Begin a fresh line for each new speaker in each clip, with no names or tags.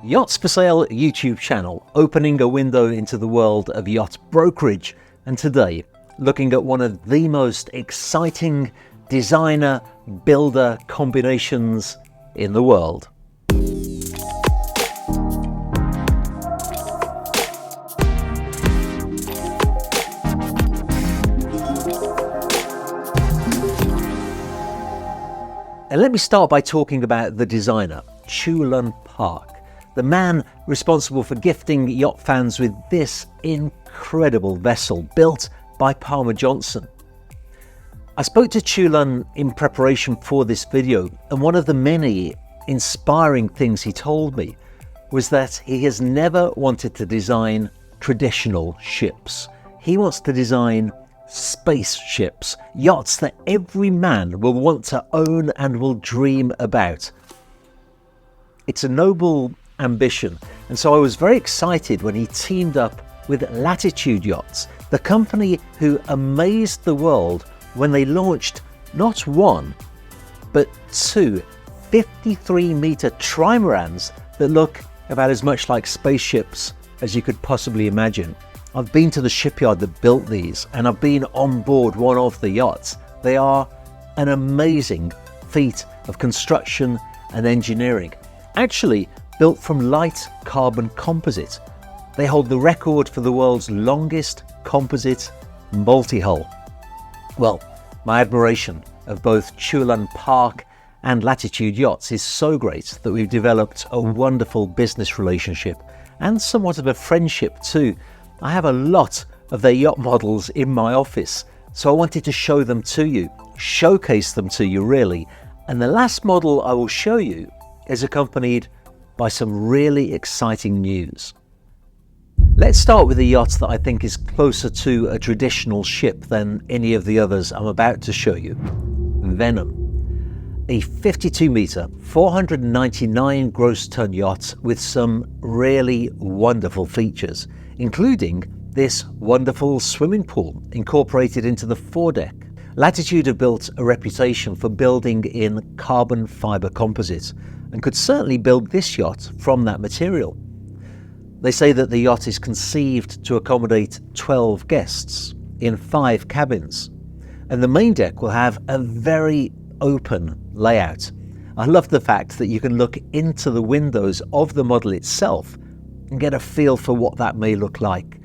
Yachts for Sale YouTube channel, opening a window into the world of yacht brokerage, and today looking at one of the most exciting designer builder combinations in the world. And let me start by talking about the designer, Chulan Park, the man responsible for gifting yacht fans with this incredible vessel built by Palmer Johnson. I spoke to Chulan in preparation for this video, and one of the many inspiring things he told me was that he has never wanted to design traditional ships. He wants to design spaceships, yachts that every man will want to own and will dream about. It's a noble ambition, and so I was very excited when he teamed up with Latitude Yachts, the company who amazed the world when they launched not one, but two 53-meter trimarans that look about as much like spaceships as you could possibly imagine. I've been to the shipyard that built these, and I've been on board one of the yachts. They are an amazing feat of construction and engineering. Actually built from light carbon composite. They hold the record for the world's longest composite multi-hull. Well, my admiration of both Chulan Park and Latitude Yachts is so great that we've developed a wonderful business relationship and somewhat of a friendship too. I have a lot of their yacht models in my office, so I wanted to show them to you, showcase them to you really. And the last model I will show you is accompanied by some really exciting news. Let's start with a yacht that I think is closer to a traditional ship than any of the others I'm about to show you. Venom, a 52-meter, 499 gross ton yacht with some really wonderful features, including this wonderful swimming pool incorporated into the foredeck. Latitude have built a reputation for building in carbon fiber composite and could certainly build this yacht from that material. They say that the yacht is conceived to accommodate 12 guests in 5 cabins, and the main deck will have a very open layout. I love the fact that you can look into the windows of the model itself and get a feel for what that may look like.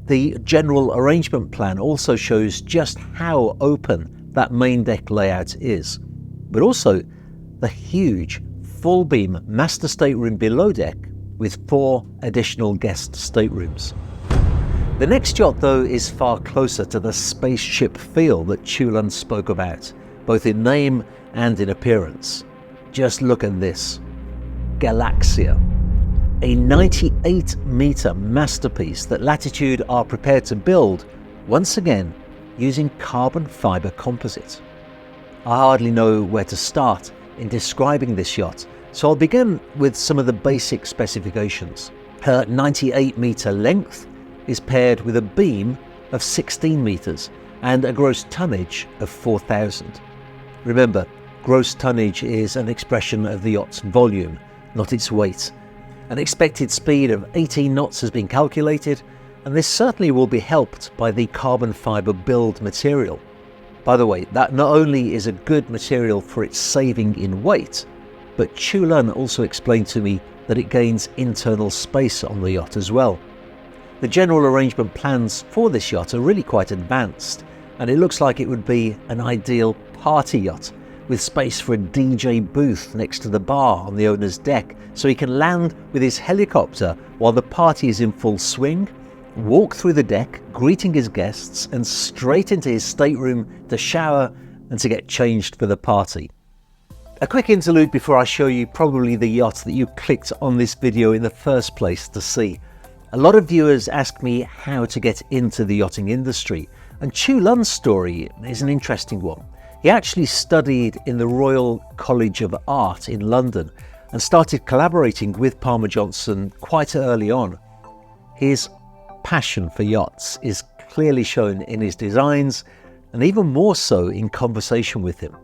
The general arrangement plan also shows just how open that main deck layout is, but also the huge full beam master stateroom below deck with 4 additional guest staterooms. The next yacht though is far closer to the spaceship feel that Chulan spoke about, both in name and in appearance. Just look at this, Galaxia. A 98-meter masterpiece that Latitude are prepared to build, once again, using carbon fiber composite. I hardly know where to start in describing this yacht, so I'll begin with some of the basic specifications. Her 98-meter length is paired with a beam of 16 meters and a gross tonnage of 4,000. Remember, gross tonnage is an expression of the yacht's volume, not its weight. An expected speed of 18 knots has been calculated, and this certainly will be helped by the carbon fiber build material. By the way, that not only is a good material for its saving in weight, but Chulan also explained to me that it gains internal space on the yacht as well. The general arrangement plans for this yacht are really quite advanced, and it looks like it would be an ideal party yacht, with space for a DJ booth next to the bar on the owner's deck, so he can land with his helicopter while the party is in full swing, walk through the deck, greeting his guests, and straight into his stateroom to shower and to get changed for the party. A quick interlude before I show you probably the yacht that you clicked on this video in the first place to see. A lot of viewers ask me how to get into the yachting industry, and Chulan's story is an interesting one. He actually studied in the Royal College of Art in London and started collaborating with Palmer Johnson quite early on. His passion for yachts is clearly shown in his designs, and even more so in conversation with him.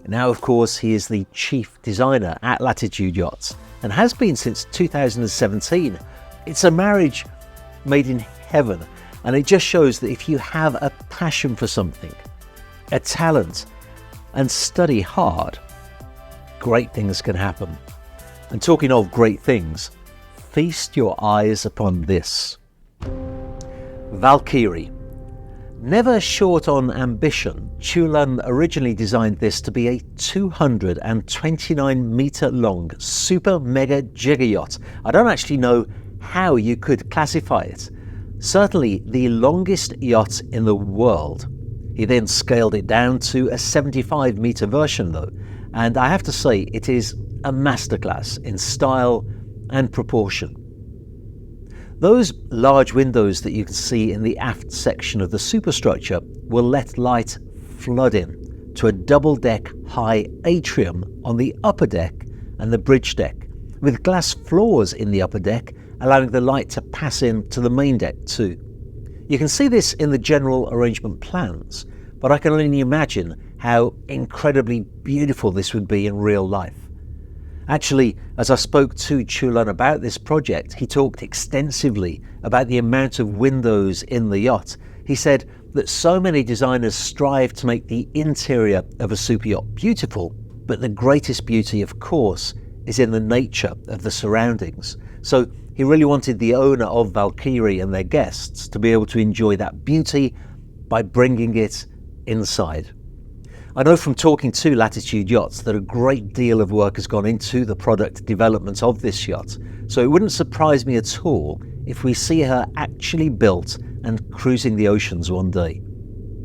Now, of course, he is the chief designer at Latitude Yachts, and has been since 2017. It's a marriage made in heaven, and it just shows that if you have a passion for something, a talent, and study hard, great things can happen. And talking of great things, feast your eyes upon this. Valkyrie. Never short on ambition, Chulun originally designed this to be a 229 meter long super mega giga yacht. I don't actually know how you could classify it. Certainly the longest yacht in the world. He then scaled it down to a 75 meter version though, and I have to say it is a masterclass in style and proportion. Those large windows that you can see in the aft section of the superstructure will let light flood in to a double-deck high atrium on the upper deck and the bridge deck, with glass floors in the upper deck allowing the light to pass in to the main deck too. You can see this in the general arrangement plans, but I can only imagine how incredibly beautiful this would be in real life. Actually, as I spoke to Chulun about this project, he talked extensively about the amount of windows in the yacht. He said that so many designers strive to make the interior of a super yacht beautiful, but the greatest beauty, of course, is in the nature of the surroundings. So he really wanted the owner of Valkyrie and their guests to be able to enjoy that beauty by bringing it inside. I know from talking to Latitude Yachts that a great deal of work has gone into the product development of this yacht, so it wouldn't surprise me at all if we see her actually built and cruising the oceans one day.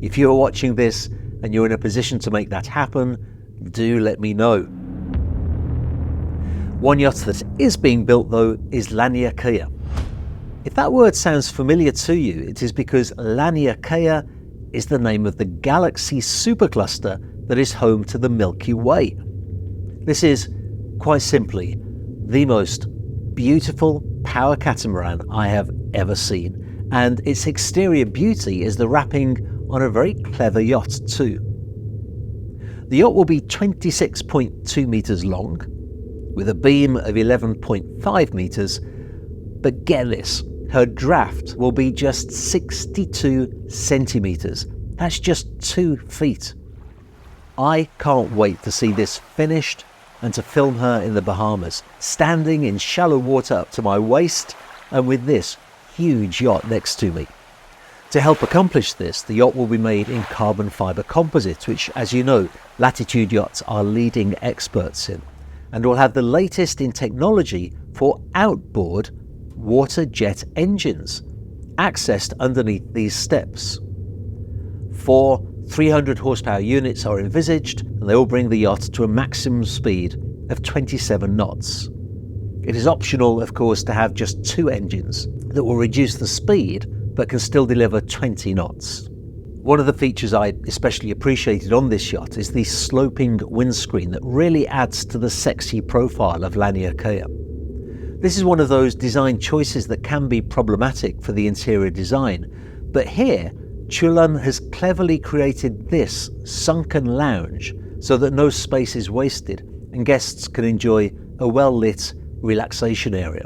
If you are watching this and you're in a position to make that happen, do let me know. One yacht that is being built though is Laniakea. If that word sounds familiar to you, it is because Laniakea is the name of the galaxy supercluster that is home to the Milky Way. This is, quite simply, the most beautiful power catamaran I have ever seen, and its exterior beauty is the wrapping on a very clever yacht too. The yacht will be 26.2 meters long, with a beam of 11.5 meters, but get this, her draft will be just 62 centimeters. That's just 2 feet. I can't wait to see this finished and to film her in the Bahamas, standing in shallow water up to my waist and with this huge yacht next to me. To help accomplish this, the yacht will be made in carbon fibre composite, which, as you know, Latitude Yachts are leading experts in, and will have the latest in technology for outboard water jet engines, accessed underneath these steps. 4 300 horsepower units are envisaged, and they will bring the yacht to a maximum speed of 27 knots. It is optional, of course, to have just 2 engines that will reduce the speed but can still deliver 20 knots. One of the features I especially appreciated on this yacht is the sloping windscreen that really adds to the sexy profile of Laniakea. This is one of those design choices that can be problematic for the interior design, but here Chulun has cleverly created this sunken lounge so that no space is wasted and guests can enjoy a well-lit relaxation area.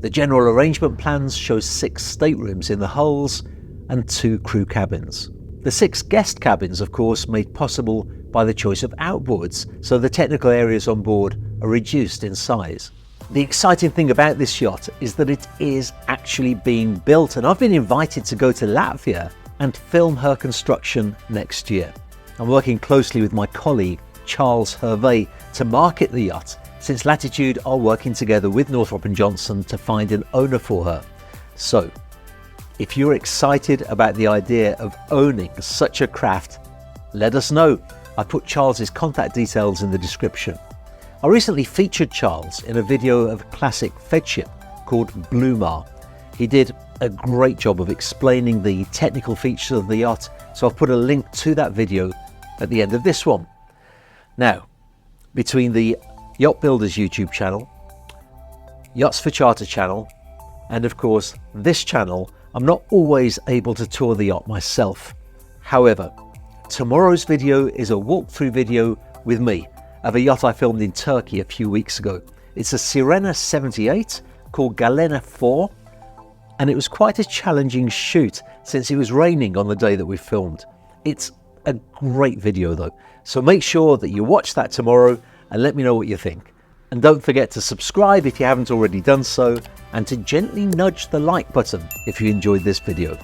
The general arrangement plans show 6 staterooms in the hulls and 2 crew cabins. The 6 guest cabins, of course, made possible by the choice of outboards, so the technical areas on board are reduced in size. The exciting thing about this yacht is that it is actually being built, and I've been invited to go to Latvia and film her construction next year. I'm working closely with my colleague Charles Herve to market the yacht, since Latitude are working together with Northrop & Johnson to find an owner for her. So, if you're excited about the idea of owning such a craft, let us know. I put Charles's contact details in the description. I recently featured Charles in a video of a classic Fedship called Blumar. He did a great job of explaining the technical features of the yacht, so I've put a link to that video at the end of this one. Now, between the Yacht Builders YouTube channel, Yachts for Charter channel, and of course this channel, I'm not always able to tour the yacht myself. However, tomorrow's video is a walkthrough video with me, of a yacht I filmed in Turkey a few weeks ago. It's a Sirena 78 called Galena 4, and it was quite a challenging shoot since it was raining on the day that we filmed. It's a great video though, so make sure that you watch that tomorrow and let me know what you think. And don't forget to subscribe if you haven't already done so, and to gently nudge the like button if you enjoyed this video.